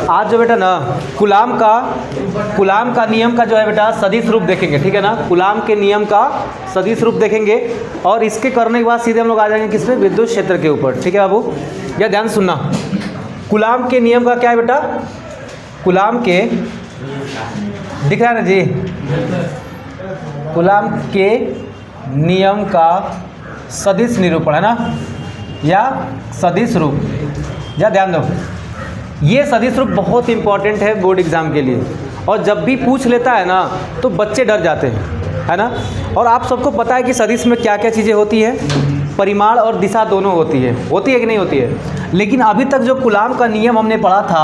आज जो बेटा ना कूलाम का नियम का जो है बेटा सदिश रूप देखेंगे, ठीक है ना। कूलाम के नियम का सदिश रूप देखेंगे और इसके करने के बाद सीधे हम लोग आ जाएंगे किस पे, विद्युत क्षेत्र के ऊपर, ठीक है बाबू। या ध्यान सुनना, कूलाम के नियम का क्या है बेटा, कूलाम के दिख रहा है ना जी, कूलाम के नियम का सदिश निरूपण है ना, या सदिश रूप। या ध्यान दो, ये सदिश रूप बहुत इंपॉर्टेंट है बोर्ड एग्जाम के लिए, और जब भी पूछ लेता है ना तो बच्चे डर जाते हैं, है ना। और आप सबको पता है कि सदिश में क्या क्या चीज़ें होती है, परिमाण और दिशा दोनों होती है कि नहीं होती है। लेकिन अभी तक जो कूलाम का नियम हमने पढ़ा था,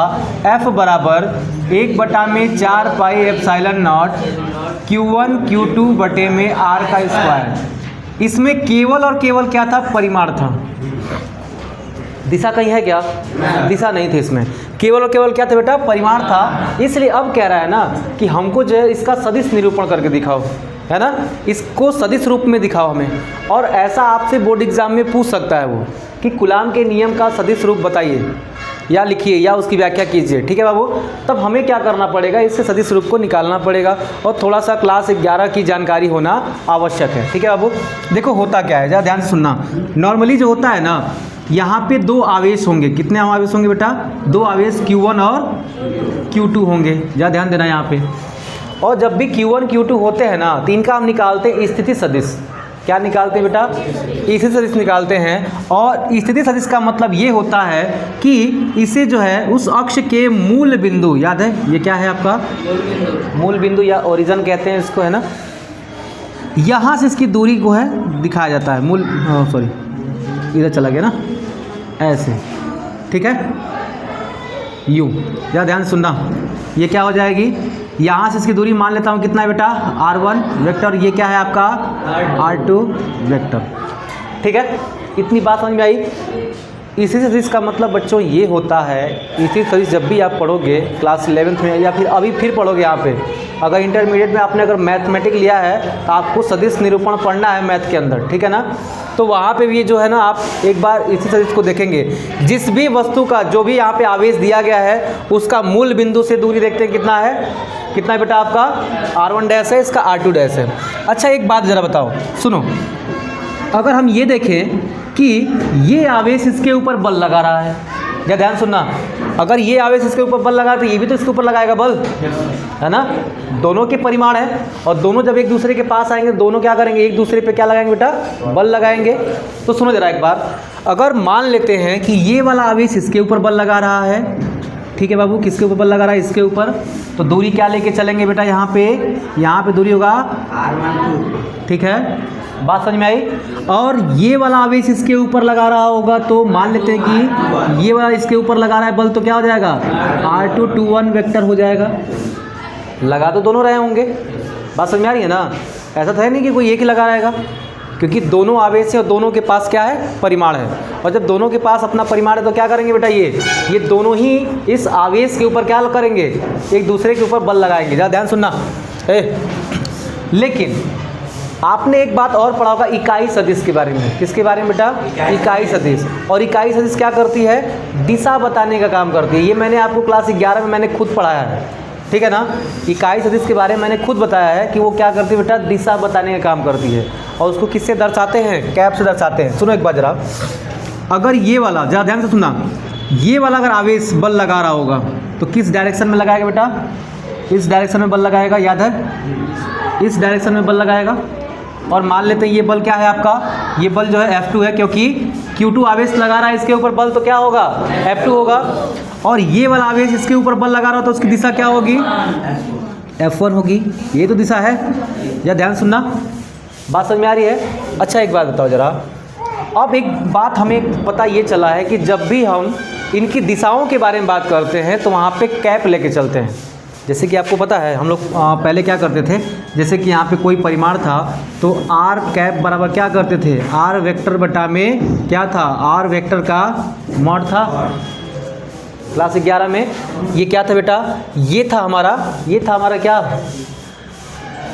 F बराबर 1/4 pi epsilon not Q1 Q2 बटे में R का स्क्वायर, इसमें केवल और केवल क्या था, परिमाण था। दिशा कहीं है क्या, दिशा नहीं थी इसमें, केवल और केवल क्या था बेटा, परिमाण था। इसलिए अब कह रहा है ना कि हमको जो है इसका सदिश निरूपण करके दिखाओ, है ना, इसको सदिश रूप में दिखाओ हमें। और ऐसा आपसे बोर्ड एग्जाम में पूछ सकता है वो कि कूलाम के नियम का सदिश रूप बताइए या लिखिए या उसकी व्याख्या कीजिए, ठीक है बाबू। तब हमें क्या करना पड़ेगा, इससे सदिश रूप को निकालना पड़ेगा और थोड़ा सा क्लास 11 की जानकारी होना आवश्यक है, ठीक है बाबू। देखो होता क्या है, जरा ध्यान से सुनना। नॉर्मली जो होता है ना, यहाँ पे दो आवेश होंगे, कितने आवेश होंगे बेटा, दो आवेश Q1 और Q2 होंगे, जरा ध्यान देना यहाँ पे। और जब भी Q1 Q2 होते हैं ना, तो इनका हम निकालते हैं स्थिति सदिश। क्या निकालते हैं बेटा, स्थिति सदिश निकालते हैं। और स्थिति सदिश का मतलब ये होता है कि इसे जो है उस अक्ष के मूल बिंदु, याद है ये क्या है आपका, मूल बिंदु या ओरिजिन कहते हैं इसको, है ना। यहाँ से इसकी दूरी को है दिखाया जाता है, मूल, सॉरी इधर चला गया ना, ऐसे, ठीक है, यूँ। या ध्यान से सुनना, ये क्या हो जाएगी, यहाँ से इसकी दूरी मान लेता हूँ कितना है बेटा, R1 वेक्टर, ये क्या है आपका R2 वेक्टर, ठीक है। इतनी बात समझ में आई। इसी सदिश का मतलब बच्चों ये होता है, इसी सदिश जब भी आप पढ़ोगे क्लास 11th में या फिर अभी फिर पढ़ोगे यहाँ पे, अगर इंटरमीडिएट में आपने अगर मैथमेटिक्स लिया है तो आपको सदिश निरूपण पढ़ना है मैथ के अंदर, ठीक है ना। तो वहाँ पे भी जो है ना, आप एक बार इसी सदिश को देखेंगे, जिस भी वस्तु का जो भी यहाँ पे आवेश दिया गया है उसका मूल बिंदु से दूरी देखते हैं कितना है, कितना है बेटा आपका R1 डैश है, इसका R2 डैश है। अच्छा एक बात ज़रा बताओ, सुनो, अगर हम ये देखें कि ये आवेश इसके ऊपर बल लगा रहा है, या ध्यान सुनना, अगर ये आवेश इसके ऊपर बल लगा तो ये भी तो इसके ऊपर लगाएगा बल, है ना। दोनों के परिमाण है और दोनों जब एक दूसरे के पास आएंगे दोनों क्या करेंगे, एक दूसरे पे क्या लगाएंगे बेटा, बल लगाएंगे। तो सुनो जरा एक बार, अगर मान लेते हैं कि ये वाला आवेश इसके ऊपर बल लगा रहा है, ठीक है बाबू, किसके ऊपर बल लगा रहा है, इसके ऊपर, तो दूरी क्या लेके चलेंगे बेटा, यहाँ पे दूरी होगा R12, ठीक है, बात समझ में आई। और ये वाला आवेश इसके ऊपर लगा रहा होगा, तो मान लेते हैं कि ये वाला इसके ऊपर लगा रहा है बल, तो क्या हो जाएगा, R221 वेक्टर हो जाएगा। लगा तो दोनों रहे होंगे, बात समझ में आ रही है ना। ऐसा तो है नहीं कि कोई एक ही लगा रहेगा, क्योंकि दोनों आवेश है और दोनों के पास क्या है, परिमाण है। और जब दोनों के पास अपना परिमाण है तो क्या करेंगे बेटा, ये दोनों ही इस आवेश के ऊपर क्या करेंगे, एक दूसरे के ऊपर बल लगाएंगे। ज़रा ध्यान सुनना। लेकिन आपने एक बात और पढ़ा होगा इकाई सदिश के बारे में। किसके बारे में बेटा, इकाई सदिश। और इकाई सदिश क्या करती है, दिशा बताने का काम करती है। ये मैंने आपको क्लास 11 में मैंने खुद पढ़ाया है, ठीक है ना। इकाई सदिश के बारे में मैंने खुद बताया है कि वो क्या करती है बेटा, दिशा बताने का काम करती है। और उसको किससे दर्शाते हैं, कैप से दर्शाते हैं। सुनो एक बार जरा, अगर ये वाला, जरा ध्यान से सुनना, ये वाला अगर आवेश बल लगा रहा होगा तो किस डायरेक्शन में लगाएगा बेटा, इस डायरेक्शन में बल लगाएगा, याद है, इस डायरेक्शन में बल लगाएगा। और मान लेते हैं ये बल क्या है आपका, ये बल जो है F2 है, क्योंकि Q2 आवेश लगा रहा है इसके ऊपर बल, तो क्या होगा, F2 होगा। और ये वाला आवेश इसके ऊपर बल लगा रहा हो तो उसकी दिशा क्या होगी, F1 होगी। ये तो दिशा है, या ध्यान सुनना, बात समझ में आ रही है। अच्छा एक बात बताओ जरा, अब एक बात हमें पता ये चला है कि जब भी हम इनकी दिशाओं के बारे में बात करते हैं तो वहाँ पे कैप लेके चलते हैं। जैसे कि आपको पता है हम लोग पहले क्या करते थे, जैसे कि यहाँ पे कोई परिमाण था तो R कैप बराबर क्या करते थे, R वेक्टर बटा में क्या था, R वेक्टर का मॉड था। क्लास 11 में ये क्या था बेटा, ये था हमारा क्या,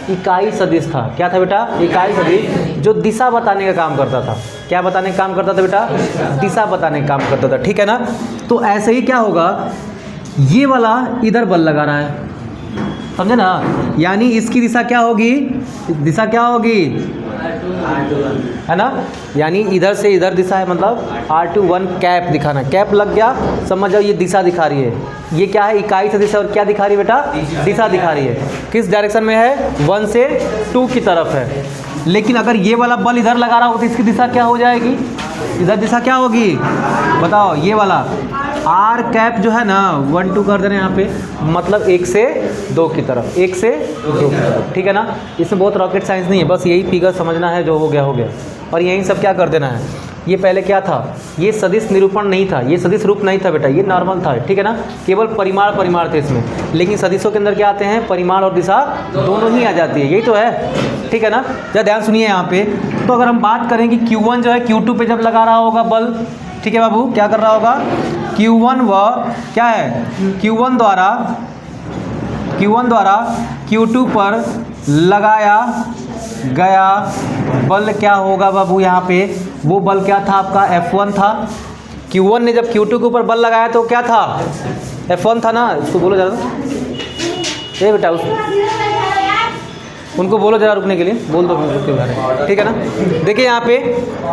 इकाई सदिश था। क्या था बेटा, इकाई सदिश, जो दिशा बताने का काम करता था। क्या बताने का काम करता था बेटा, दिशा बताने का काम करता था, ठीक है ना। तो ऐसे ही क्या होगा, ये वाला इधर बल लगा रहा है, समझे ना, यानी इसकी दिशा क्या होगी, दिशा क्या होगी, है ना, यानी इधर से इधर दिशा है, मतलब R21 कैप दिखाना, कैप लग गया, समझ जाओ ये दिशा दिखा रही है, ये क्या है, इकाई से दिशा, और क्या दिखा रही है बेटा, दिशा दिखा रही है, किस डायरेक्शन में है, 1 से 2 की तरफ है। लेकिन अगर ये वाला बल इधर लगा रहा हो तो इसकी दिशा क्या हो जाएगी, इधर दिशा क्या होगी, बताओ, ये वाला R कैप जो है ना 1 2 कर देना यहाँ पे, मतलब 1 से 2 की तरफ, 1 से 2 की तरफ, ठीक है ना। इसमें बहुत रॉकेट साइंस नहीं है, बस यही फिगर समझना है, जो हो गया हो गया, और यही सब क्या कर देना है। ये पहले क्या था, ये सदिश निरूपण नहीं था, ये सदिश रूप नहीं था बेटा, ये नॉर्मल था, ठीक है ना, केवल परिमाण थे इसमें, लेकिन सदिशों के अंदर क्या आते हैं, परिमाण और दिशा दोनों ही आ जाती है, यही तो है, ठीक है ना। जरा ध्यान सुनिए यहाँ पे, तो अगर हम बात करें कि Q1 जो है Q2 पे जब लगा रहा होगा बल, ठीक है बाबू, क्या कर रहा होगा, Q1 व क्या है, Q1 द्वारा Q2 पर लगाया गया बल क्या होगा बाबू, यहाँ पे वो बल क्या था आपका, F1 था। Q1 ने जब Q2 के ऊपर बल लगाया तो क्या था, F1 था ना, इसको बोलो जरा, ये बेटा उनको बोलो जरा रुकने के लिए, बोल दो, ठीक है ना। देखिए यहाँ पे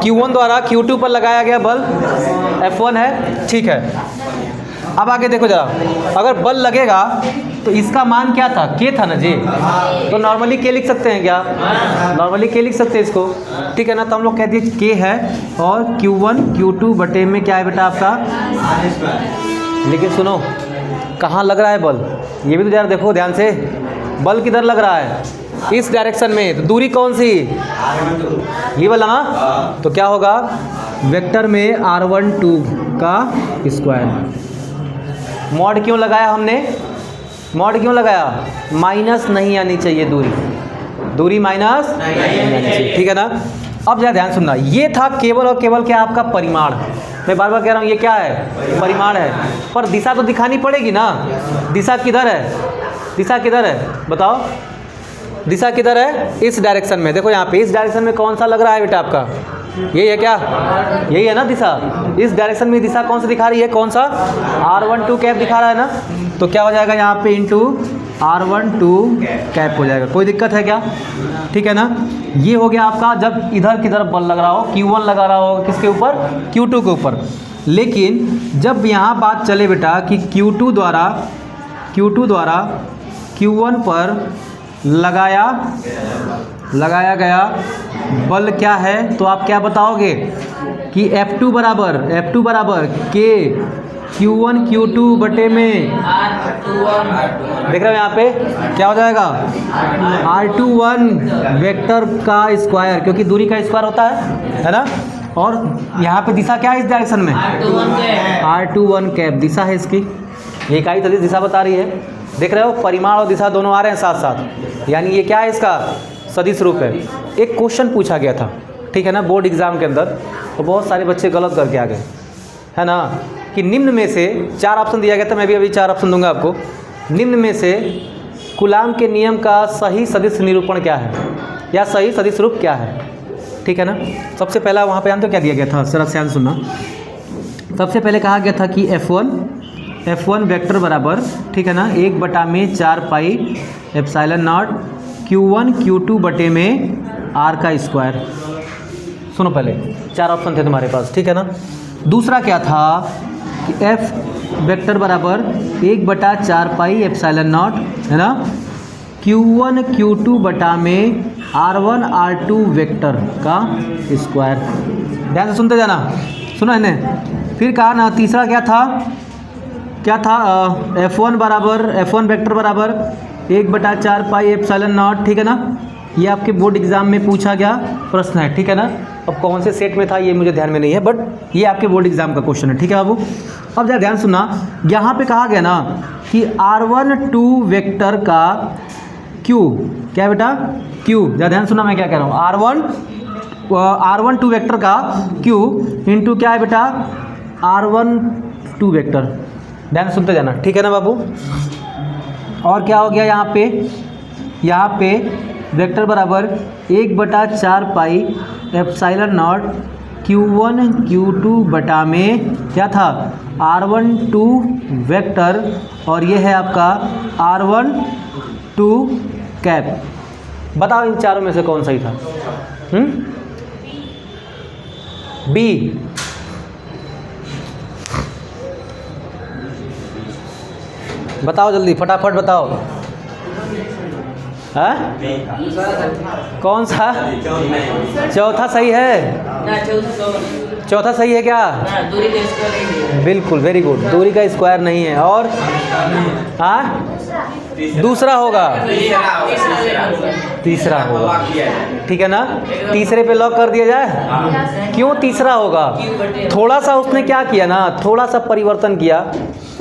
Q1 द्वारा Q2 पर लगाया गया बल F1 है, ठीक है। अब आगे देखो जरा, अगर बल लगेगा तो इसका मान क्या था, K था ना जी, तो नॉर्मली K लिख सकते हैं क्या, नॉर्मली K लिख सकते हैं इसको, ठीक है ना। तो हम लोग कह दिए K है, और Q1 Q2 बटे में क्या है बेटा आपका, लेकिन सुनो कहाँ लग रहा है बल, ये भी तो जरा देखो ध्यान से, बल किधर लग रहा है, इस डायरेक्शन में, तो दूरी कौन सी, ये वाला ना, तो क्या होगा, वेक्टर में R12 का स्क्वायर। मॉड क्यों लगाया हमने, मॉड क्यों लगाया, माइनस नहीं आनी चाहिए दूरी, दूरी माइनस नहीं आनी चाहिए, ठीक है ना। अब जरा ध्यान सुनना, ये था केवल और केवल क्या आपका परिमाण, मैं बार बार कह रहा हूँ ये क्या है, परिमाण है, पर दिशा तो दिखानी पड़ेगी ना, दिशा किधर है, दिशा किधर है बताओ, दिशा किधर है, इस डायरेक्शन में, देखो यहाँ पे इस डायरेक्शन में कौन सा लग रहा है बेटा आपका, यही है क्या, यही है ना दिशा, इस डायरेक्शन में दिशा कौन सा दिखा रही है, कौन सा, R12 कैप दिखा रहा है ना, तो क्या हो जाएगा यहाँ पे इंटू R12 कैप हो जाएगा, कोई दिक्कत है क्या, ठीक है ना। ये हो गया आपका जब इधर की तरफ बल लग रहा हो, Q1 लगा रहा हो किसके ऊपर, Q2 के ऊपर। लेकिन जब यहाँ बात चले बेटा कि Q2 द्वारा Q1 पर लगाया गया बल क्या है, तो आप क्या बताओगे कि F2 बराबर K Q1 Q2 बटे में देख रहे हो यहाँ पे क्या हो जाएगा, R21 वेक्टर का स्क्वायर, क्योंकि दूरी का स्क्वायर होता है ना, और यहाँ पे दिशा क्या है इस डायरेक्शन में, R21 कैप दिशा है इसकी, ये इकाई सदिश दिशा बता रही है, देख रहे हो, परिमाण और दिशा दोनों आ रहे हैं साथ साथ, यानी ये क्या है, इसका सदिश रूप है। एक क्वेश्चन पूछा गया था, ठीक है ना, बोर्ड एग्जाम के अंदर, तो बहुत सारे बच्चे गलत करके आ गए, है ना, कि निम्न में से 4 ऑप्शन दिया गया था, मैं भी अभी 4 ऑप्शन दूंगा आपको, निम्न में से कूलाम के नियम का सही सदिश निरूपण क्या है, या सही सदिश रूप क्या है, ठीक है ना। सबसे पहला वहाँ पे तो क्या दिया गया था, जरा ध्यान सुनना, सबसे पहले कहा गया था कि F1 वेक्टर बराबर, ठीक है ना, 1/4 pi epsilon not Q1 Q2 बटे में R का स्क्वायर। सुनो पहले 4 ऑप्शन थे तुम्हारे पास, ठीक है ना। दूसरा क्या था कि F वेक्टर बराबर 1/4 पाई एप्सिलॉन नॉट, है ना, Q1 Q2 बटा में R1 R2 वेक्टर का स्क्वायर। ध्यान से सुनते जाना, सुनो इन्हें। फिर कहा ना, तीसरा क्या था F1 वेक्टर बराबर 1/4 पाई एप्सिलॉन नॉट, ठीक है ना, ये आपके बोर्ड एग्जाम में पूछा गया प्रश्न है, ठीक है ना। अब कौन से सेट में था ये मुझे ध्यान में नहीं है, बट ये आपके बोर्ड एग्जाम का क्वेश्चन है, ठीक है बाबू। अब जरा ध्यान सुनना, यहाँ पे कहा गया ना कि R12 वेक्टर का Q क्या है बेटा, Q, जरा ध्यान सुनना मैं क्या कह रहा हूँ, R12 वेक्टर का Q इंटू क्या है बेटा, R12 वेक्टर। ध्यान सुनते जाना, ठीक है ना बाबू। और क्या हो गया यहाँ पे वेक्टर बराबर 1/4 pi epsilon not Q1 Q2 बटा में क्या था R12 वेक्टर और ये है आपका R12 कैप। बताओ इन चारों में से कौन सही था? बी। बताओ जल्दी फटाफट बताओ। हाँ? कौन सा? चौथा सही है? चौथा सही है क्या? दूरी का स्क्वायर नहीं है। बिल्कुल, वेरी गुड। दूरी का स्क्वायर नहीं है। और हाँ दूसरा होगा, तीसरा होगा, ठीक है ना? तीसरे पे लॉक कर दिया जाए। क्यों तीसरा होगा? थोड़ा सा उसने क्या किया ना, थोड़ा सा परिवर्तन किया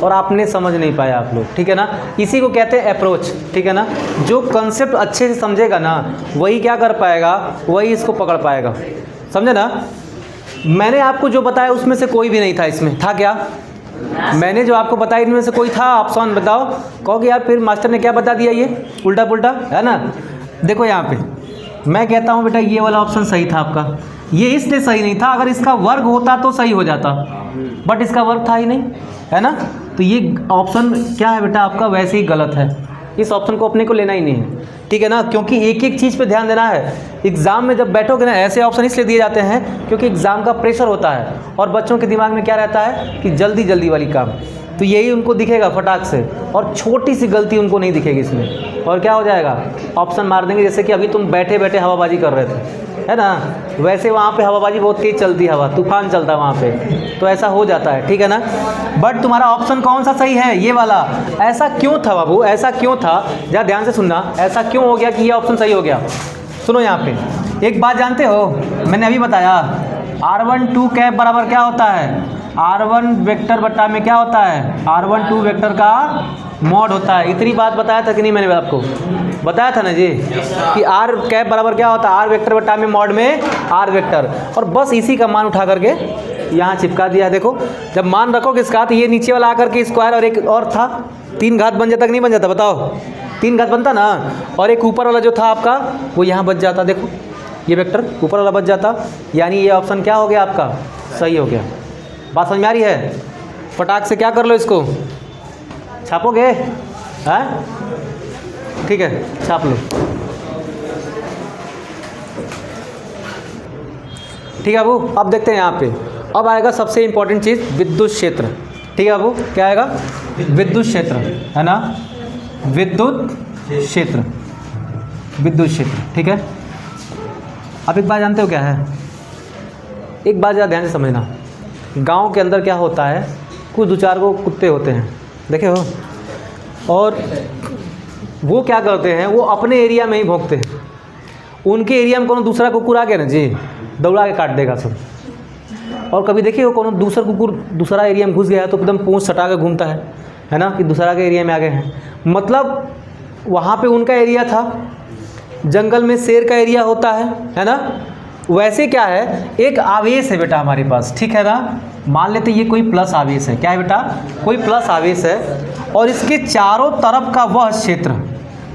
और आपने समझ नहीं पाया आप लोग, ठीक है ना? इसी को कहते हैं अप्रोच, ठीक है ना? जो कंसेप्ट अच्छे से समझेगा ना वही क्या कर पाएगा, वही इसको पकड़ पाएगा, समझे ना? मैंने आपको जो बताया उसमें से कोई भी नहीं था। इसमें था क्या? मैंने जो आपको बताया इनमें से कोई था? ऑप्शन बताओ। कहोगे यार फिर मास्टर ने क्या बता दिया, ये उल्टा पुल्टा है ना? देखो यहाँ पे मैं कहता हूँ बेटा ये वाला ऑप्शन सही था आपका। ये इसलिए सही नहीं था, अगर इसका वर्ग होता तो सही हो जाता, बट इसका वर्ग था ही नहीं, है ना? तो ये ऑप्शन क्या है बेटा आपका, वैसे ही गलत है। इस ऑप्शन को अपने को लेना ही नहीं है, ठीक है ना? क्योंकि एक एक चीज़ पे ध्यान देना है। एग्ज़ाम में जब बैठोगे ना, ऐसे ऑप्शन इसलिए दिए जाते हैं क्योंकि एग्ज़ाम का प्रेशर होता है और बच्चों के दिमाग में क्या रहता है कि जल्दी जल्दी वाली काम, तो यही उनको दिखेगा फटाक से, और छोटी सी गलती उनको नहीं दिखेगी इसमें, और क्या हो जाएगा, ऑप्शन मार देंगे। जैसे कि अभी तुम बैठे बैठे हवाबाजी कर रहे थे, है ना? वैसे वहाँ पे हवाबाजी बहुत तेज़ चलती है, हवा तूफान चलता है वहाँ पे, तो ऐसा हो जाता है, ठीक है ना? बट तुम्हारा ऑप्शन कौन सा सही है, ये वाला। ऐसा क्यों था बाबू, ऐसा क्यों था? जरा ध्यान से सुनना, ऐसा क्यों हो गया कि ये ऑप्शन सही हो गया? सुनो यहाँ पे एक बात जानते हो, मैंने अभी बताया R12 कैप बराबर क्या होता है, R1 वेक्टर बटा में क्या होता है, R12 वेक्टर का मॉड होता है। इतनी बात बताया था कि नहीं? मैंने आपको बताया था ना जी कि R कैप बराबर क्या होता है, R वेक्टर बटा में मॉड में R वेक्टर, और बस इसी का मान उठा करके यहाँ चिपका दिया। देखो जब मान रखोगे इसका तो ये नीचे वाला आकर के स्क्वायर और एक और था, 3 घात बन जाता कि नहीं बन जाता? बताओ 3 घात बनता ना, और एक ऊपर वाला जो था आपका वो यहाँ बच जाता। देखो ये वेक्टर ऊपर वाला बच जाता, यानी ये ऑप्शन क्या हो गया आपका, सही हो गया। बात समझ में आ रही है? फटाक से क्या कर लो, इसको छापोगे? हैं? ठीक है, छाप लो। ठीक है बाबू, अब देखते हैं यहाँ पे। अब आएगा सबसे इम्पोर्टेंट चीज़, विद्युत क्षेत्र। ठीक है बाबू, क्या आएगा? विद्युत क्षेत्र, है ना? विद्युत क्षेत्र, विद्युत क्षेत्र, ठीक है। अब एक बात जानते हो क्या है? एक बात ज़रा ध्यान से समझना, गांव के अंदर क्या होता है, कुछ 2-4 को कुत्ते होते हैं, देखे हो, और वो क्या करते हैं, वो अपने एरिया में ही भौंकते हैं। उनके एरिया में कोनो दूसरा कुकुर आ गया ना जी, दौड़ा के काट देगा सब। और कभी देखिए हो कोनो दूसरा कुकुर दूसरा एरिया में घुस गया है तो एकदम पूंछ सटा के घूमता है ना, कि दूसरा के एरिया में आ गए हैं। मतलब वहाँ पे उनका एरिया था, जंगल में शेर का एरिया होता है ना? वैसे क्या है, एक आवेश है बेटा हमारे पास, ठीक है ना? मान लेते ये कोई प्लस आवेश है। क्या है बेटा? कोई प्लस आवेश है, और इसके चारों तरफ का वह क्षेत्र,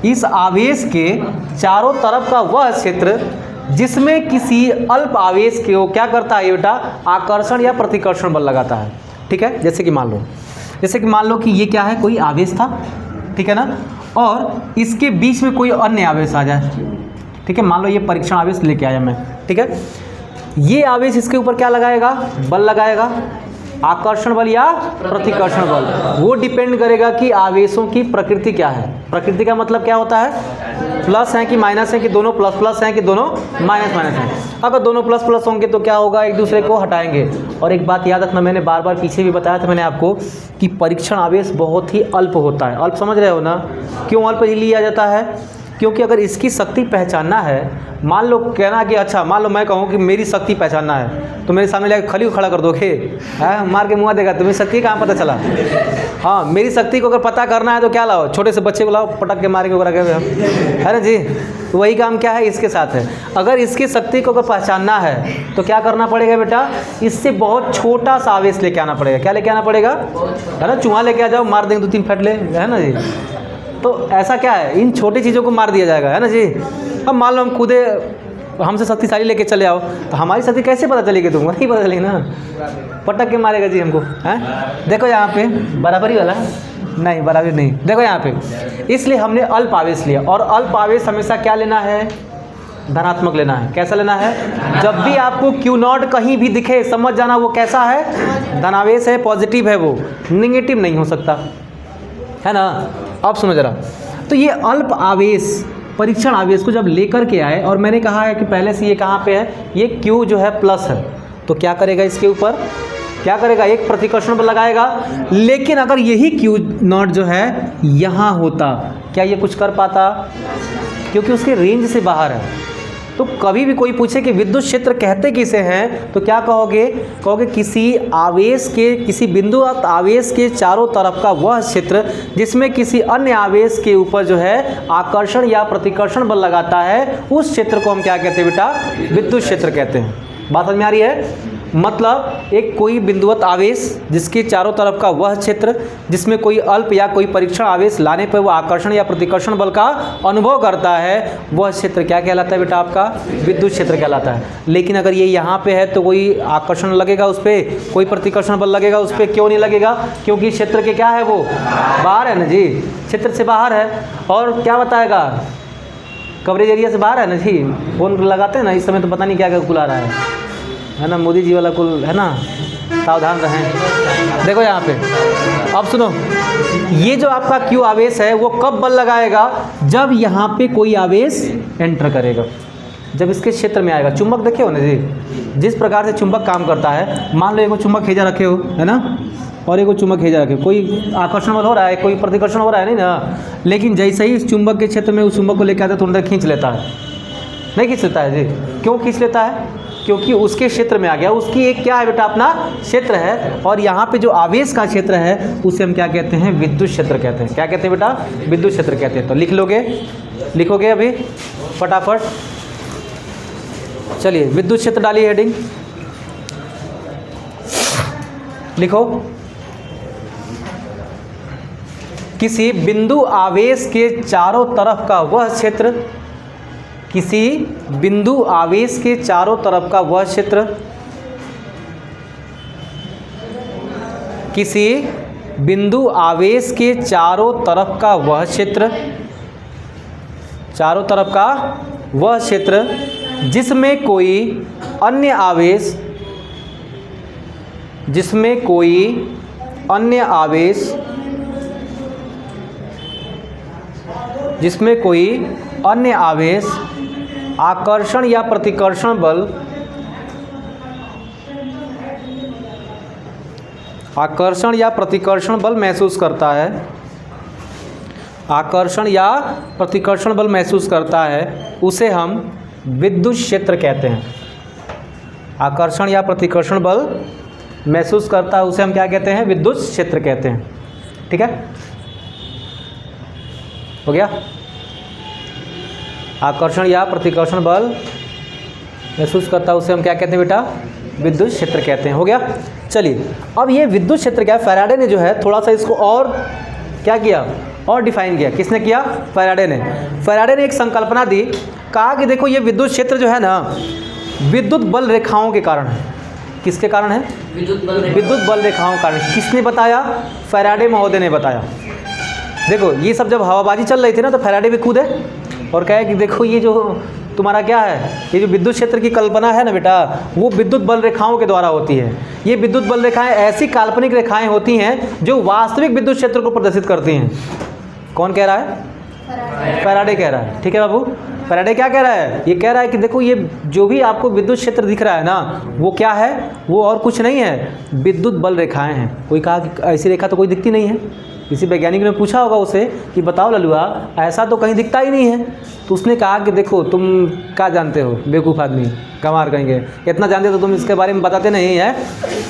इस आवेश के चारों तरफ का वह क्षेत्र जिसमें किसी अल्प आवेश के वो क्या करता है बेटा, आकर्षण या प्रतिकर्षण बल लगाता है। ठीक है, जैसे कि मान लो कि ये क्या है, कोई आवेश था, ठीक है ना, और इसके बीच में कोई अन्य आवेश आ जाए। ठीक है, मान लो ये परीक्षण आवेश लेके आया मैं, ठीक है, ये आवेश इसके ऊपर क्या लगाएगा, बल लगाएगा, आकर्षण बल या प्रतिकर्षण बल। वो डिपेंड करेगा कि आवेशों की प्रकृति क्या है। प्रकृति का मतलब क्या होता है, प्लस है कि माइनस है, कि दोनों प्लस प्लस हैं कि दोनों माइनस माइनस हैं। अगर दोनों प्लस प्लस होंगे तो क्या होगा, एक दूसरे को हटाएंगे। और एक बात याद रखना, मैंने बार बार पीछे भी बताया था मैंने आपको कि परीक्षण आवेश बहुत ही अल्प होता है। अल्प समझ रहे हो ना? क्यों अल्प लिया जाता है? क्योंकि अगर इसकी शक्ति पहचानना है, मान लो कहना कि अच्छा मान लो मैं कहूँ कि मेरी शक्ति पहचानना है, तो मेरे सामने लेकर खली को खड़ा कर दोगे, हाँ मार के मुँह देगा, तुम्हें शक्ति कहाँ पता चला? हाँ, मेरी शक्ति को अगर पता करना है तो क्या लाओ, छोटे से बच्चे को लाओ, पटक के मार के वगैरह के, है ना जी? तो वही काम क्या है इसके साथ है। अगर इसकी शक्ति को अगर पहचानना है तो क्या करना पड़ेगा बेटा, इससे बहुत छोटा सा आवेश लेके आना पड़ेगा। क्या लेके आना पड़ेगा, है ना? चूहा लेके आ जाओ, मार देंगे 2-3 फट ले, है ना जी? तो ऐसा क्या है, इन छोटी चीज़ों को मार दिया जाएगा, है ना जी? अब मान लो हम कूदे तो हमसे शक्तिशाली लेके चले आओ, तो हमारी शक्ति कैसे पता चलेगी तुमको? नहीं पता चलेगी ना, पटक के मारेगा जी हमको। हैं देखो यहाँ पे बराबरी वाला नहीं, बराबरी नहीं, देखो यहाँ पे। इसलिए हमने अल्प आवेश लिया, और अल्प आवेश हमेशा क्या लेना है? धनात्मक लेना है। कैसा लेना है? जब भी आपको Q0 कहीं भी दिखे, समझ जाना वो कैसा है? धनावेश है, पॉजिटिव है, वो निगेटिव नहीं हो सकता, है ना। अब सुनो जरा, तो ये अल्प आवेश परीक्षण आवेश को जब लेकर के आए, और मैंने कहा है कि पहले से ये कहाँ पे है, ये Q जो है प्लस है, तो क्या करेगा इसके ऊपर? क्या करेगा? एक प्रतिकर्षण बल लगाएगा। लेकिन अगर यही Q0 जो है यहाँ होता, क्या ये कुछ कर पाता? क्योंकि उसके रेंज से बाहर है। तो कभी भी कोई पूछे कि विद्युत क्षेत्र कहते किसे हैं, तो क्या कहोगे? कहोगे किसी आवेश के, किसी बिंदुवत आवेश के चारों तरफ का वह क्षेत्र जिसमें किसी अन्य आवेश के ऊपर जो है आकर्षण या प्रतिकर्षण बल लगाता है, उस क्षेत्र को हम क्या कहते हैं बेटा? विद्युत क्षेत्र कहते हैं। बात समझ में आ रही है? मतलब एक कोई बिंदुवत आवेश जिसके चारों तरफ का वह क्षेत्र जिसमें कोई अल्प या कोई परीक्षण आवेश लाने पर वह आकर्षण या प्रतिकर्षण बल का अनुभव करता है, वह क्षेत्र क्या कहलाता है बेटा? आपका विद्युत क्षेत्र कहलाता है। लेकिन अगर ये यहाँ पे है तो कोई आकर्षण लगेगा उस पर, कोई प्रतिकर्षण बल लगेगा उस पर, क्यों नहीं लगेगा? क्योंकि क्षेत्र के क्या है, वो बाहर है ना जी, क्षेत्र से बाहर है। और क्या बताएगा? कवरेज एरिया से बाहर है ना जी। फोन लगाते हैं ना इस समय, तो पता नहीं क्या क्या कुल आ रहा है ना, मोदी जी वाला कुल है ना, सावधान रहें। देखो यहाँ पे, अब सुनो, ये जो आपका Q आवेश है वो कब बल लगाएगा? जब यहाँ पे कोई आवेश एंटर करेगा, जब इसके क्षेत्र में आएगा। चुंबक देखे हो ना जी, जिस प्रकार से चुंबक काम करता है। मान लो एगो चुंबक हेजा रखे हो, है ना, और एगो चुंबक हेजा रखे हो, कोई आकर्षण बल हो रहा है, कोई प्रतिकर्षण हो रहा है, नहीं ना। लेकिन जैसे ही इस चुंबक के क्षेत्र में उस चुंबक को लेकर आते तो अंदर खींच लेता है, नहीं खींच लेता है जी। क्यों खींच लेता है? क्योंकि उसके क्षेत्र में आ गया, उसकी एक क्या है बेटा? अपना क्षेत्र है। और यहाँ पे जो आवेश का क्षेत्र है उसे हम क्या कहते हैं? विद्युत क्षेत्र कहते हैं। क्या कहते हैं बेटा? विद्युत क्षेत्र कहते हैं। तो लिख लोगे, लिखोगे अभी फटाफट। चलिए विद्युत क्षेत्र डालिए हेडिंग, लिखो। किसी बिंदु आवेश के चारों तरफ का वह क्षेत्र, किसी बिंदु आवेश के चारों तरफ का वह क्षेत्र, किसी बिंदु आवेश के चारों तरफ का वह क्षेत्र, चारों तरफ का वह क्षेत्र जिसमें कोई अन्य आवेश, जिसमें कोई अन्य आवेश, जिसमें कोई अन्य आवेश आकर्षण या प्रतिकर्षण बल, आकर्षण या प्रतिकर्षण बल महसूस करता है, आकर्षण या प्रतिकर्षण बल महसूस करता है, उसे हम विद्युत क्षेत्र कहते हैं। आकर्षण या प्रतिकर्षण बल महसूस करता है उसे हम क्या कहते हैं? विद्युत क्षेत्र कहते हैं। ठीक है, हो गया। आकर्षण या प्रतिकर्षण बल महसूस करता है उसे हम क्या कहते हैं बेटा? विद्युत क्षेत्र कहते हैं। हो गया। चलिए अब ये विद्युत क्षेत्र क्या है, फैराडे ने जो है थोड़ा सा इसको और क्या किया, और डिफाइन किया। किसने किया? फैराडे ने। फैराडे ने एक संकल्पना दी, कहा कि देखो ये विद्युत क्षेत्र जो है ना, विद्युत बल रेखाओं के कारण है। किसके कारण है? विद्युत बल रेखाओं के कारण। किसने बताया? फैराडे महोदय ने बताया। देखो ये सब जब हवाबाजी चल रही थी ना, तो फैराडे भी कूदे और कहे कि देखो ये जो तुम्हारा क्या है, ये जो विद्युत क्षेत्र की कल्पना है ना बेटा, वो विद्युत बल रेखाओं के द्वारा होती है। ये विद्युत बल रेखाएं ऐसी काल्पनिक रेखाएं होती हैं जो वास्तविक विद्युत क्षेत्र को प्रदर्शित करती हैं। कौन कह रहा है? फैराडे कह रहा है। ठीक है बाबू, फैराडे क्या कह रहा है? ये कह रहा है कि देखो ये जो भी आपको विद्युत क्षेत्र दिख रहा है ना, वो क्या है? वो और कुछ नहीं है, विद्युत बल रेखाएं हैं। कोई कहा कि ऐसी रेखा तो कोई दिखती नहीं है। किसी वैज्ञानिक ने पूछा होगा उसे कि बताओ ललुआ, ऐसा तो कहीं दिखता ही नहीं है। तो उसने कहा कि देखो तुम क्या जानते हो बेवकूफ़ आदमी, कमार कहेंगे, इतना जानते तो तुम इसके बारे में बताते नहीं है।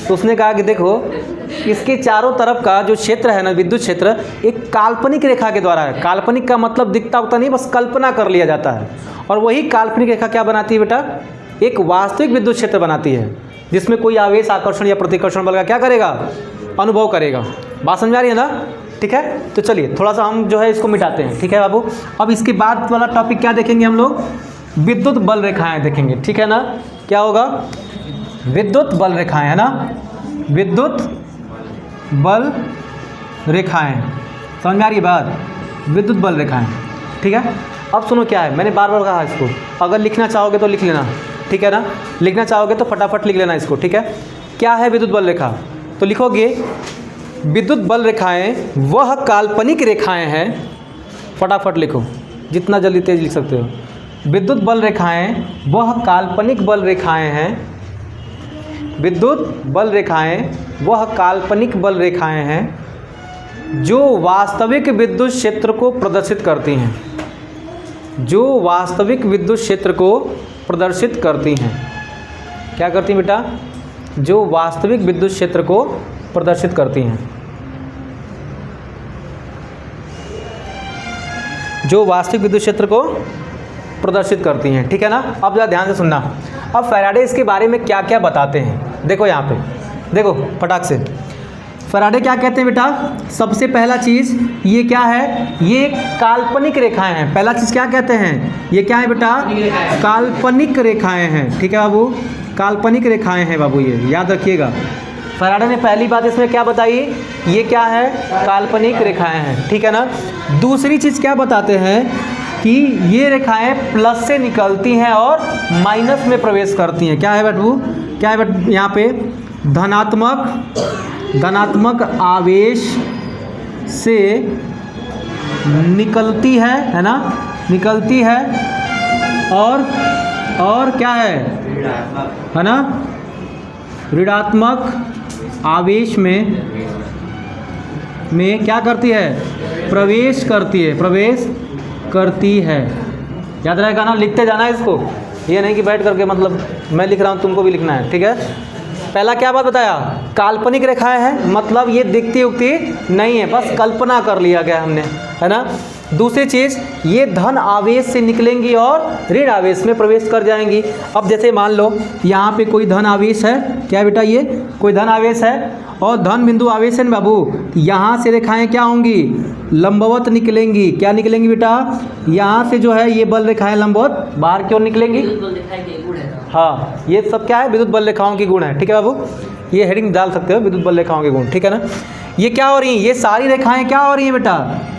तो उसने कहा कि देखो इसके चारों तरफ का जो क्षेत्र है ना, विद्युत क्षेत्र, एक काल्पनिक रेखा के द्वारा है। काल्पनिक का मतलब दिखता उतना नहीं, बस कल्पना कर लिया जाता है। और वही काल्पनिक रेखा क्या बनाती है बेटा? एक वास्तविक विद्युत क्षेत्र बनाती है, जिसमें कोई आवेश, आकर्षण या प्रतिकर्षण बल का क्या करेगा? अनुभव करेगा। बात समझ आ रही है ना? ठीक है, तो चलिए थोड़ा सा हम जो है इसको मिटाते हैं। ठीक है बाबू, अब इसके बाद वाला टॉपिक क्या देखेंगे हम लोग? विद्युत बल रेखाएं देखेंगे, ठीक है ना। क्या होगा? विद्युत बल रेखाएं, है ना, विद्युत बल रेखाएं। समझ में आ रही बात? विद्युत बल रेखाएं, ठीक है। अब सुनो क्या है, मैंने बार बार कहा इसको, अगर लिखना चाहोगे तो लिख लेना, ठीक है ना, लिखना चाहोगे तो फटाफट लिख लेना इसको, ठीक है। क्या है विद्युत बल रेखा? तो लिखोगे विद्युत बल रेखाएं वह काल्पनिक रेखाएं हैं, फटाफट लिखो, जितना जल्दी तेज लिख सकते हो। विद्युत बल रेखाएं वह काल्पनिक बल रेखाएं हैं, विद्युत बल रेखाएं वह काल्पनिक बल रेखाएं हैं जो वास्तविक विद्युत क्षेत्र को प्रदर्शित करती हैं, जो वास्तविक विद्युत क्षेत्र को प्रदर्शित करती हैं। क्या करती हैं बेटा? जो वास्तविक विद्युत क्षेत्र को प्रदर्शित करती हैं, जो वास्तविक विद्युत क्षेत्र को प्रदर्शित करती हैं, ठीक है ना। अब जरा ध्यान से सुनना। अब फैराडे इसके बारे में क्या क्या बताते हैं, देखो यहाँ पे, देखो फटाक से। फैराडे क्या कहते हैं बेटा? सबसे पहला चीज़ ये क्या है? ये काल्पनिक रेखाएं हैं। पहला चीज़ क्या कहते हैं? ये क्या है बेटा? काल्पनिक रेखाएं हैं, ठीक है बाबू, काल्पनिक रेखाएं हैं बाबू, ये याद रखिएगा। फैराडे ने पहली बात इसमें क्या बताई? ये क्या है? काल्पनिक रेखाएं हैं, ठीक है ना। दूसरी चीज़ क्या बताते हैं कि ये रेखाएं प्लस से निकलती हैं और माइनस में प्रवेश करती हैं। क्या है बेटू? क्या है बेट यहाँ पे? धनात्मक आवेश से निकलती है ना, निकलती है, और क्या है ना, ऋणात्मक आवेश में क्या करती है? प्रवेश करती है, प्रवेश करती है। याद रहेगा ना, लिखते जाना है इसको, ये नहीं कि बैठ करके मतलब मैं लिख रहा हूँ तुमको भी लिखना है, ठीक है। पहला क्या बात बताया? काल्पनिक रेखाएं हैं, मतलब ये दिखती उगती नहीं है, बस कल्पना कर लिया गया हमने, है ना। दूसरी चीज़, ये धन आवेश से निकलेंगी और ऋण आवेश में प्रवेश कर जाएंगी। अब जैसे मान लो यहाँ पे कोई धन आवेश है, क्या बेटा? ये कोई धन आवेश है और धन बिंदु आवेश है ना बाबू, यहाँ से रेखाएं क्या होंगी? लंबवत निकलेंगी। क्या निकलेंगी बेटा? यहाँ से जो है ये बल रेखाएं लंबवत बाहर की ओर निकलेंगी। हाँ, ये सब क्या है? विद्युत बल रेखाओं की गुण है, ठीक है बाबू, ये हेडिंग डाल सकते हो, विद्युत बल रेखाओं के गुण, ठीक है ना। ये क्या हो रही हैं? ये सारी रेखाएं क्या हो रही हैं बेटा?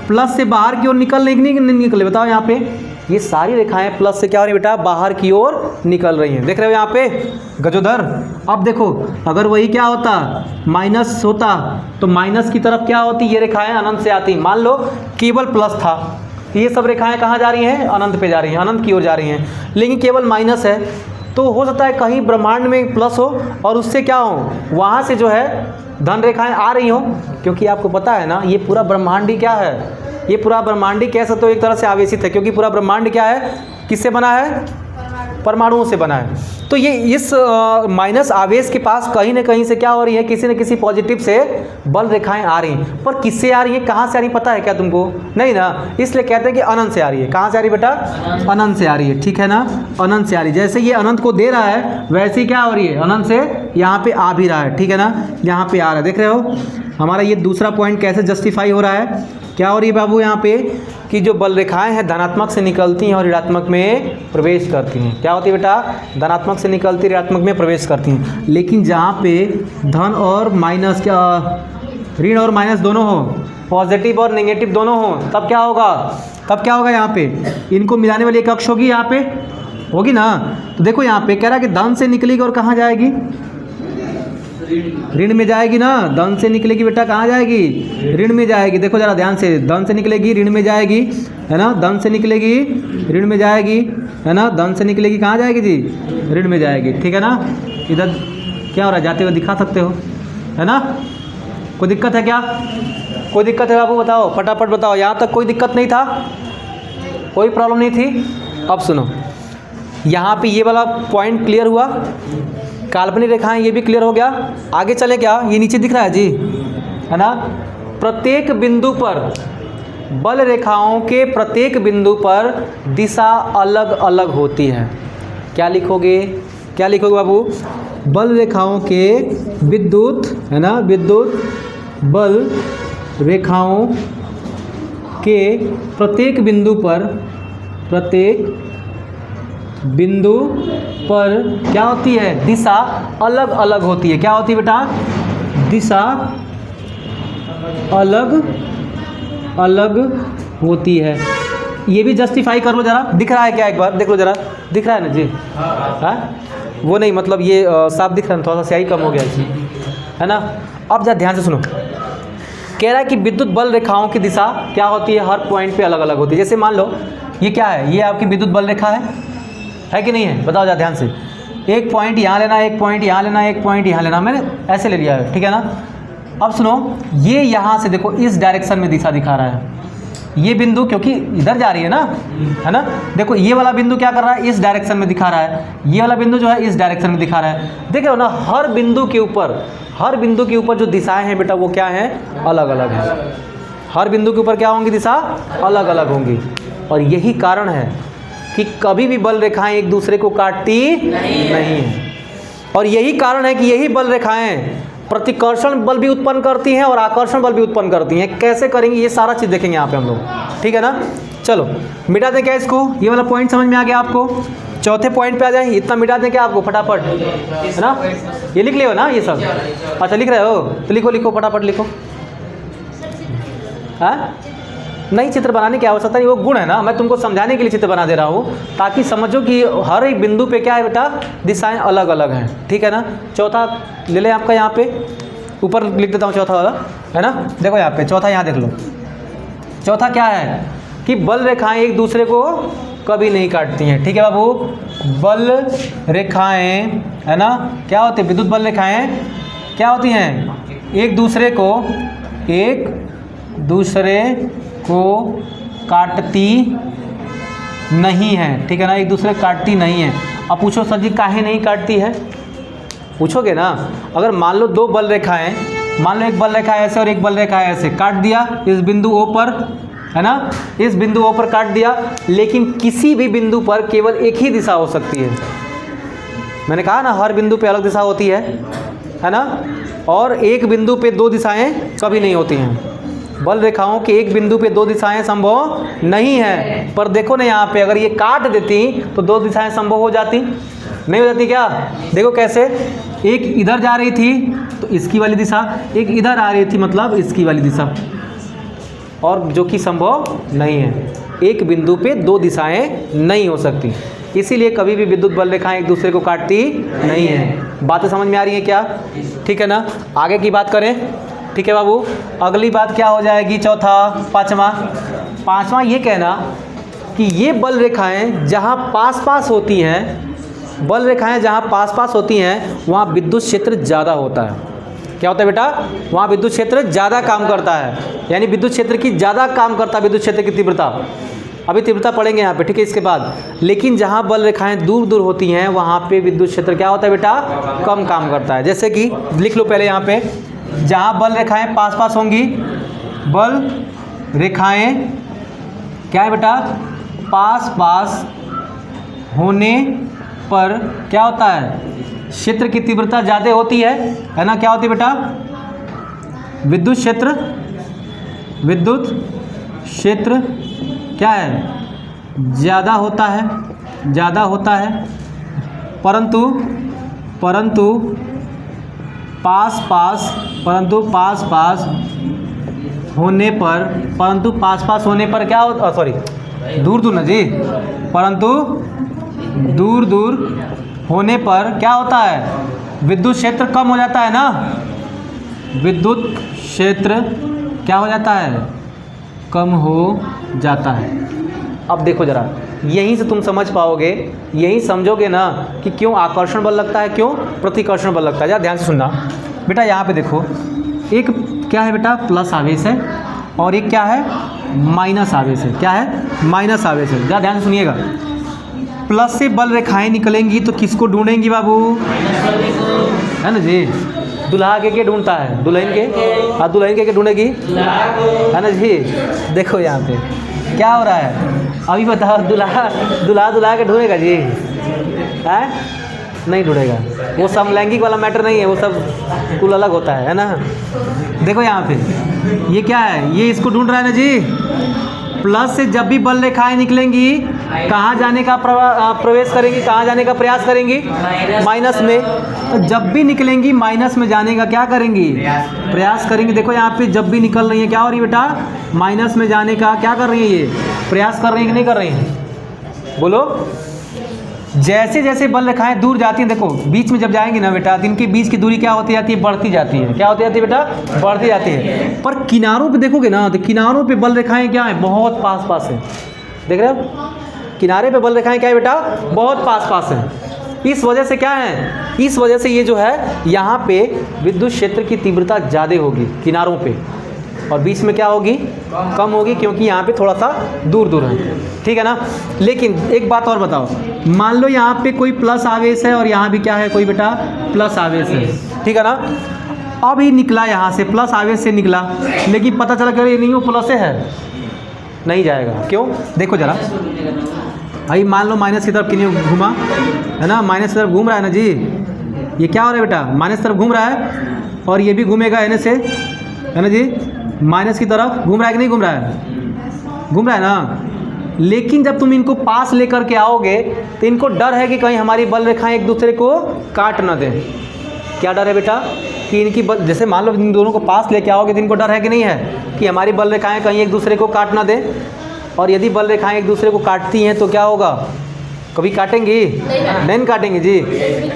प्लस से बाहर की ओर निकल नहीं निकले, बताओ यहाँ पे। ये सारी रेखाएं प्लस से क्या हो रही है बेटा? बाहर की ओर निकल रही हैं, देख रहे हो यहाँ पे गजोदर। अब देखो, अगर वही क्या होता, माइनस होता, तो माइनस की तरफ क्या होती? ये रेखाएं अनंत से आती। मान लो केवल प्लस था, ये सब रेखाएं कहाँ जा रही हैं? अनंत पे जा रही हैं, अनंत की ओर जा रही हैं। लेकिन केवल माइनस है, तो हो सकता है कहीं ब्रह्मांड में प्लस हो और उससे क्या हो, वहाँ से जो है धन रेखाएं आ रही हो, क्योंकि आपको पता है ना, ये पूरा ब्रह्मांड ही क्या है? ये पूरा ब्रह्मांड ही कह सकते हो एक तरह से आवेशित है, क्योंकि पूरा ब्रह्मांड क्या है? किससे बना है? परमाणुओं से बना है। तो ये इस माइनस आवेश के पास कहीं ना कहीं से क्या हो रही है? किसी न किसी पॉजिटिव से बल रेखाएं आ रही हैं। पर किससे आ रही है, कहाँ से आ रही है, पता है क्या तुमको? नहीं ना, इसलिए कहते हैं कि अनंत से आ रही है। कहाँ से आ रही है बेटा? अनंत से आ रही है, ठीक है ना, अनंत से आ रही है। जैसे ये अनंत को दे रहा है, वैसे ही क्या हो रही है? अनंत से यहाँ पे आ भी रहा है, ठीक है ना, यहाँ पे आ रहा है। देख रहे हो हमारा ये दूसरा पॉइंट कैसे जस्टिफाई हो रहा है? क्या हो रही है बाबू यहाँ पे कि जो बल रेखाएं हैं धनात्मक से निकलती हैं और ऋणात्मक में प्रवेश करती हैं। क्या होती है बेटा? धनात्मक से निकलती, ऋणात्मक में प्रवेश करती हैं। लेकिन जहाँ पे धन और माइनस, क्या ऋण और माइनस दोनों हो, पॉजिटिव और नेगेटिव दोनों हो, तब क्या होगा? तब क्या होगा? यहाँ पे इनको मिलाने वाली एक अक्ष होगी, यहाँ पे होगी ना। तो देखो यहाँ पे कह रहा है कि धन से निकलेगी और कहाँ जाएगी? ऋण में जाएगी ना। धन से निकलेगी बेटा, कहाँ जाएगी? ऋण में जाएगी। देखो जरा ध्यान से, धन से निकलेगी ऋण में जाएगी, है ना, धन से निकलेगी ऋण में जाएगी, है ना, धन से निकलेगी कहाँ जाएगी जी? ऋण में जाएगी, ठीक है ना। इधर क्या हो रहा है? जाते हुए दिखा सकते हो, है ना। कोई दिक्कत है क्या? कोई दिक्कत है बाबू? बताओ फटाफट बताओ। यहाँ तक कोई दिक्कत नहीं था, कोई प्रॉब्लम नहीं थी। अब सुनो, यहाँ पे ये वाला पॉइंट क्लियर हुआ, काल्पनिक रेखाएं ये भी क्लियर हो गया। आगे चले क्या? ये नीचे दिख रहा है जी, है ना। प्रत्येक बिंदु पर, बल रेखाओं के प्रत्येक बिंदु पर दिशा अलग अलग होती है। क्या लिखोगे? क्या लिखोगे बाबू? बल रेखाओं के विद्युत, है ना, विद्युत बल रेखाओं के प्रत्येक बिंदु पर, प्रत्येक बिंदु पर क्या होती है, दिशा अलग अलग होती है। क्या होती है बेटा, दिशा अलग अलग होती है। ये भी जस्टिफाई कर लो जरा, दिख रहा है क्या, एक बार देख लो जरा, दिख रहा है ना जी, हाँ वो नहीं मतलब ये साफ दिख रहा है, थोड़ा सा स्याही कम हो गया इसमें, है ना। अब जरा ध्यान से सुनो, कह रहा है कि विद्युत बल रेखाओं की दिशा क्या होती है, हर पॉइंट पे अलग अलग होती है। जैसे मान लो ये क्या है, ये आपकी विद्युत बल रेखा है कि नहीं है, बताओ जरा ध्यान से। एक पॉइंट यहाँ लेना, एक पॉइंट यहाँ लेना, एक पॉइंट यहाँ लेना, मैंने ऐसे ले लिया है, ठीक है ना। अब सुनो, ये यहाँ से देखो इस डायरेक्शन में दिशा दिखा रहा है, ये बिंदु क्योंकि इधर जा रही है ना, है ना। देखो ये वाला बिंदु क्या कर रहा है, इस डायरेक्शन में दिखा रहा है, ये वाला बिंदु जो है इस डायरेक्शन में दिखा रहा है। देख रहे हो ना, हर बिंदु के ऊपर जो दिशाएं हैं बेटा वो क्या हैं, अलग अलग हैं। हर बिंदु के ऊपर क्या होंगी, दिशा अलग अलग होंगी। और यही कारण है कि कभी भी बल रेखाएं एक दूसरे को काटती नहीं है। और यही कारण है कि यही बल रेखाएं प्रतिकर्षण बल भी उत्पन्न करती हैं और आकर्षण बल भी उत्पन्न करती हैं। कैसे करेंगे ये सारा चीज़ देखेंगे यहाँ पे हम लोग, ठीक है ना। चलो मिटा दें क्या इसको, ये वाला पॉइंट समझ में आ गया आपको। चौथे पॉइंट पे आ जाए, इतना मिटा दें क्या आपको फटाफट, है ना। ये लिख लियो ना ये सब, अच्छा लिख रहे हो तो लिखो लिखो फटाफट लिखो। हाँ नहीं, चित्र बनाने की आवश्यकता नहीं, वो गुण है ना, मैं तुमको समझाने के लिए चित्र बना दे रहा हूँ ताकि समझो कि हर एक बिंदु पे क्या है बेटा, दिशाएं अलग अलग हैं, ठीक है ना। चौथा ले लें आपका, यहाँ पे ऊपर लिख देता हूँ चौथा वाला, है ना। देखो यहाँ पे चौथा, यहाँ देख लो, चौथा क्या है कि बल रेखाएं एक दूसरे को कभी नहीं काटती हैं, ठीक है बाबू। बल रेखाएं, है ना, क्या होती है, विद्युत बल रेखाएं क्या होती हैं, एक दूसरे को काटती नहीं है, ठीक है ना, एक दूसरे काटती नहीं है। अब पूछो सर जी काहे नहीं काटती है, पूछोगे ना। अगर मान लो दो बल रेखाएं, मान लो एक बल रेखा ऐसे और एक बल रेखा ऐसे, काट दिया इस बिंदु O पर, है ना, इस बिंदु O पर काट दिया, लेकिन किसी भी बिंदु पर केवल एक ही दिशा हो सकती है। मैंने कहा ना हर बिंदु पे अलग दिशा होती है ना, और एक बिंदु पे दो दिशाएं कभी नहीं होती हैं। बल रेखाओं के एक बिंदु पे दो दिशाएं संभव नहीं है। पर देखो ना यहाँ पे अगर ये काट देती तो दो दिशाएं संभव हो जाती, नहीं हो जाती क्या। देखो कैसे, एक इधर जा रही थी तो इसकी वाली दिशा, एक इधर आ रही थी मतलब इसकी वाली दिशा, और जो कि संभव नहीं है। एक बिंदु पे दो दिशाएं नहीं हो सकती, इसीलिए कभी भी विद्युत बल रेखाएं एक दूसरे को काटती नहीं है। बातें समझ में आ रही हैं क्या, ठीक है ना। आगे की बात करें, ठीक है बाबू। अगली बात क्या हो जाएगी, चौथा, पांचवा ये कहना कि ये बल रेखाएं जहाँ पास पास होती हैं, बल रेखाएं जहाँ पास पास होती हैं वहाँ विद्युत क्षेत्र ज़्यादा होता है। क्या होता है बेटा, वहाँ विद्युत क्षेत्र ज़्यादा काम करता है, यानी विद्युत क्षेत्र की ज़्यादा काम करता है, विद्युत क्षेत्र की तीव्रता। अभी तीव्रता पढ़ेंगे यहाँ पे, ठीक है, इसके बाद। लेकिन जहाँ बल रेखाएं दूर दूर होती हैं वहाँ पे विद्युत क्षेत्र क्या होता है बेटा, कम काम करता है। जैसे कि लिख लो पहले यहाँ पे, जहाँ बल रेखाएं पास पास होंगी, बल रेखाएं क्या है बेटा, पास पास होने पर क्या होता है, क्षेत्र की तीव्रता ज़्यादा होती है ना। क्या होती है बेटा, विद्युत क्षेत्र क्या है, ज़्यादा होता है, परंतु पास पास होने पर क्या होता, सॉरी दूर दूर ना जी, परंतु दूर दूर होने पर क्या होता है, विद्युत क्षेत्र कम हो जाता है ना। विद्युत क्षेत्र क्या हो जाता है, कम हो जाता है। अब देखो जरा, यहीं से तुम समझ पाओगे, यहीं समझोगे ना कि क्यों आकर्षण बल लगता है, क्यों प्रतिकर्षण बल लगता है। जरा ध्यान से सुनना बेटा, यहाँ पे देखो, एक क्या है बेटा, प्लस आवेश है, और एक क्या है, माइनस आवेश है। क्या है, माइनस आवेश है। जरा ध्यान से सुनिएगा, प्लस से बल रेखाएं निकलेंगी तो किसको ढूंढेंगी बाबू, है ना जी। दुल्हा के ढूंढता है, दुल्हन के, हाँ दुल्हन के ढूंढेगी, है ना जी। देखो यहाँ पे क्या हो रहा है, अभी बताओ, दुल्हा के ढूंढेगा जी, है नहीं ढूंढेगा। वो समलैंगिक वाला मैटर नहीं है, वो सब कुल अलग होता है ना। देखो यहाँ पे ये क्या है, ये इसको ढूंढ रहा है ना जी। प्लस से जब भी बल रेखाएं निकलेंगी कहाँ जाने का प्रवेश करेंगी, कहाँ जाने का प्रयास करेंगी, माइनस में। तो जब भी निकलेंगी माइनस में जाने का क्या करेंगी, प्रयास करेंगी। देखो यहाँ पे जब भी निकल रही है क्या हो रही है बेटा, माइनस में जाने का क्या कर रही है, ये प्रयास कर रही है कि नहीं कर रही है, बोलो। जैसे जैसे बल रेखाएं दूर जाती हैं, देखो बीच में जब जाएंगी ना बेटा, तो इनके बीच की दूरी क्या होती जाती है, बढ़ती जाती है। क्या होती जाती है बेटा, बढ़ती जाती है। पर किनारों पे देखोगे ना, तो किनारों पे बल रेखाएं क्या है, बहुत पास पास है। देख रहे हो, किनारे पे बल रेखाएं क्या है बेटा, बहुत पास पास है। इस वजह से क्या है, इस वजह से ये जो है यहाँ पे विद्युत क्षेत्र की तीव्रता ज़्यादा होगी किनारों पे, और बीच में क्या होगी, कम होगी, क्योंकि यहाँ पे थोड़ा सा दूर दूर है। ठीक है ना। लेकिन एक बात और बताओ, मान लो यहाँ पे कोई प्लस आवेश है और यहाँ भी क्या है, कोई बेटा प्लस आवेश है। ठीक है ना। अब ही निकला यहाँ से प्लस आवेश से निकला, लेकिन पता चला कि नहीं वो प्लस है, नहीं जाएगा। क्यों, देखो जरा, अभी मान लो माइनस की तरफ किन्हीं घूमा है ना, माइनस की तरफ घूम रहा है ना जी, ये क्या हो रहा है बेटा, माइनस की तरफ घूम रहा है, और ये भी घूमेगा एन से, है ना जी, माइनस की तरफ घूम रहा है कि नहीं घूम रहा है, घूम रहा है ना। लेकिन जब तुम इनको पास लेकर के आओगे तो इनको डर है कि कहीं हमारी बल रेखाएं एक दूसरे को काट ना दें। क्या डर है बेटा, कि इनकी बल, जैसे मान लो इन दोनों को पास लेके आओगे तो इनको डर है कि नहीं है कि हमारी बल रेखाएं कहीं एक दूसरे को काट ना दें। और यदि बल रेखाएं एक दूसरे को काटती हैं तो क्या होगा, कभी काटेंगी नहीं काटेंगी जी।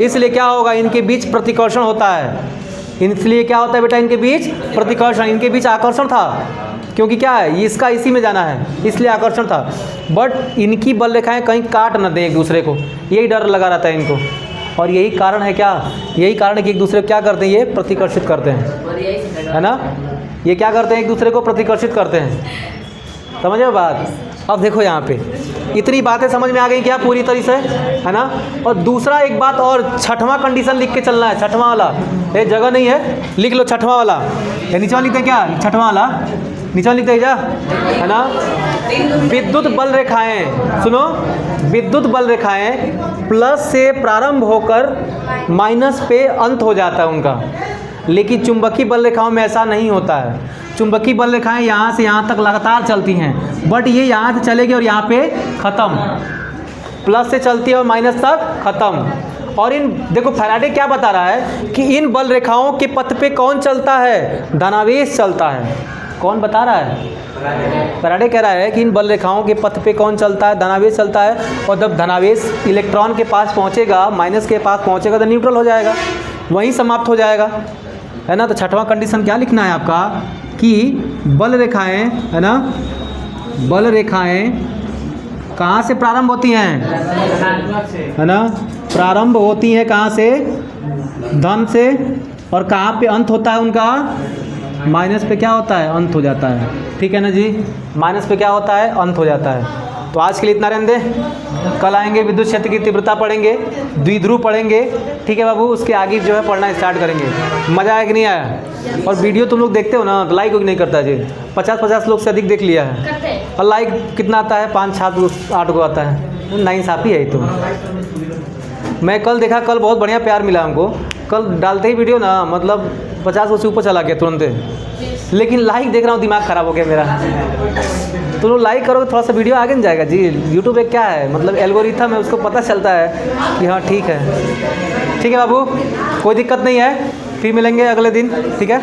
इसलिए क्या होगा, इनके बीच प्रतिकर्षण होता है। इसलिए क्या होता है बेटा, इनके बीच प्रतिकर्षण, इनके बीच आकर्षण था, क्योंकि क्या है, इसका इसी में जाना है, इसलिए आकर्षण था। बट इनकी बल रेखाएं कहीं काट न दें एक दूसरे को, यही डर लगा रहता है इनको। और यही कारण है क्या, यही कारण है कि एक दूसरे को क्या करते हैं, ये प्रतिकर्षित करते हैं, है ना। ये क्या करते हैं, एक दूसरे को प्रतिकर्षित करते हैं। समझे बात। अब देखो यहाँ पे इतनी बातें समझ में आ गई क्या पूरी तरह से, है ना। और दूसरा एक बात और, छठवां कंडीशन लिख के चलना है, छठवां वाला, ये जगह नहीं है, लिख लो छठवां वाला। ये नीचे लिखते क्या, छठवां वाला नीचे लिखते हैं क्या, है ना। विद्युत बल रेखाएं, सुनो, विद्युत बल रेखाएं प्लस से प्रारंभ होकर माइनस पे अंत हो जाता है उनका। लेकिन चुंबकीय बल रेखाओं में ऐसा नहीं होता है। चुंबकीय बल रेखाएं यहाँ से यहाँ तक लगातार चलती हैं, बट ये यहाँ से चलेगी और यहाँ पे ख़त्म, प्लस से चलती है और माइनस तक ख़त्म। और इन देखो फैराडे क्या बता रहा है कि इन बल रेखाओं के पथ पे कौन चलता है, धनावेश चलता है। कौन बता रहा है, फैराडे कह रहा है कि इन बल रेखाओं के पथ पे कौन चलता है, धनावेश चलता है। और जब धनावेश इलेक्ट्रॉन के पास पहुँचेगा, माइनस के पास पहुँचेगा, तो न्यूट्रल हो जाएगा, वहीं समाप्त हो जाएगा, है ना। तो छठवां कंडीशन क्या लिखना है आपका, कि बल रेखाएं, है ना, बल रेखाएं कहाँ से प्रारंभ होती हैं, है ना, प्रारंभ होती हैं कहाँ से, धन से, और कहाँ पे अंत होता है उनका, माइनस पे क्या होता है, अंत हो जाता है। ठीक है ना जी, माइनस पे क्या होता है, अंत हो जाता है। तो आज के लिए इतना रहने दें, कल आएंगे विद्युत क्षेत्र की तीव्रता पढ़ेंगे, द्विध्रुव पढ़ेंगे। ठीक है बाबू, उसके आगे जो है पढ़ना स्टार्ट करेंगे। मज़ा आया कि नहीं आया। और वीडियो तुम लोग देखते हो ना, तो लाइक नहीं करता जी, 50-50 लोग से अधिक देख लिया है, और लाइक कितना आता है, 5-7-8 को आता है, नाइंसाफ़ी है ये तो। मैं कल देखा, कल बहुत बढ़िया प्यार मिला हमको, कल डालते ही वीडियो ना, मतलब 50 से ऊपर चला गया तुरंत। लेकिन लाइक देख रहा हूँ, दिमाग ख़राब हो गया मेरा। तो लोग लाइक करोगे थोड़ा सा वीडियो आगे नहीं जाएगा जी। यूट्यूब पे क्या है, मतलब एल्गोरिथम है, उसको पता चलता है कि हाँ ठीक है। ठीक है बाबू, कोई दिक्कत नहीं है, फिर मिलेंगे अगले दिन। ठीक है।